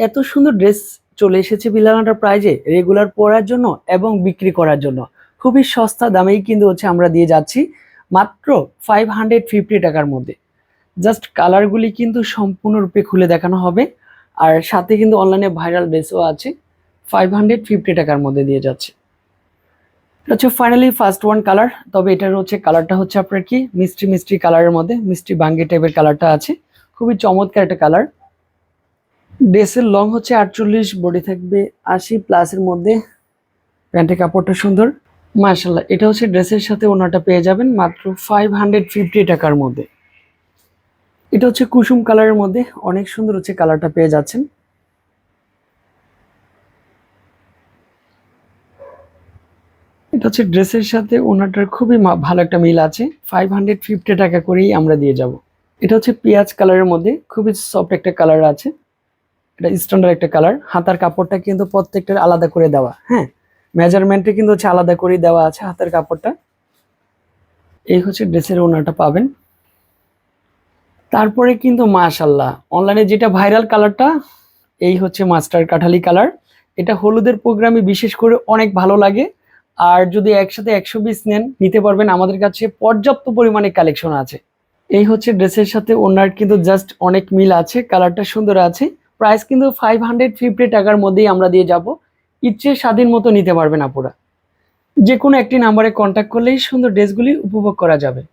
এত সুন্দর ড্রেস চলে এসেছে বিলানাটার প্রাইজে রেগুলার পরার জন্য এবং বিক্রি করার জন্য খুবই সস্তা দামেই কিন্তু আমরা দিয়ে যাচ্ছি মাত্র 550 টাকার মধ্যে। জাস্ট কালারগুলি কিন্তু সম্পূর্ণরূপে খুলে দেখানো হবে, আর সাথে কিন্তু অনলাইনে ভাইরাল ড্রেসও আছে। 550 টাকার মধ্যে দিয়ে যাচ্ছে। এটা ফাইনালি ফার্স্ট ওয়ান কালার, তবে এটার কালারটা আপনার কি মিষ্টি মিষ্টি কালারের মধ্যে, মিষ্টি বাঙ্গি টাইপের কালারটা আছে। খুবই চমৎকার একটা কালার। ড্রেসের লং 48, বডি থাকবে 80 প্লাসের মধ্যে। প্যান্টের কাপড়টা সুন্দর মাশাআল্লাহ। এটা ড্রেসের সাথে ওনাটা পেয়ে যাবেন মাত্র 550 টাকার মধ্যে। এটা কুসুম কালারের মধ্যে, অনেক সুন্দর কালারটা পেয়ে যাচ্ছেন। এটা ড্রেসের সাথে ওনাটার খুবই ভালো একটা মিল আছে। 550 টাকা করেই আমরা দিয়ে যাব। এটা পেঁয়াজ কালারের মধ্যে, খুবই সফট একটা কালার আছে। এটা স্ট্যান্ডার্ড একটা কালার। হাতার কাপড়টা কিন্তু প্রত্যেকটার আলাদা করে দেওয়া, হ্যাঁ, মেজারমেন্টে কিন্তু আলাদা করে দেওয়া আছে হাতের কাপড়টা। এই ড্রেসের ওনাটা পাবেন। তারপরে কিন্তু মাশাআল্লাহ অনলাইনে যেটা ভাইরাল কালারটা, এই মাস্টার কাঠালি কালার। এটা হলুদের প্রোগ্রামে বিশেষ করে অনেক ভালো লাগে। আর যদি একসাথে 100 পিস নিতে পারবেন, আমাদের কাছে পর্যাপ্ত পরিমাণে কালেকশন আছে। এই ড্রেসের সাথে ওনার কিন্তু জাস্ট অনেক মিল আছে, কালারটা সুন্দর আছে। প্রাইস কিন্তু 550 টাকার মধ্যেই আমরা দিয়ে যাব। ইচ্ছে স্বাধীন মতো নিতে পারবেন আপুরা। যে কোনো একটি নাম্বারে কন্ট্যাক্ট করলেই সুন্দর ড্রেসগুলি উপভোগ করা যাবে।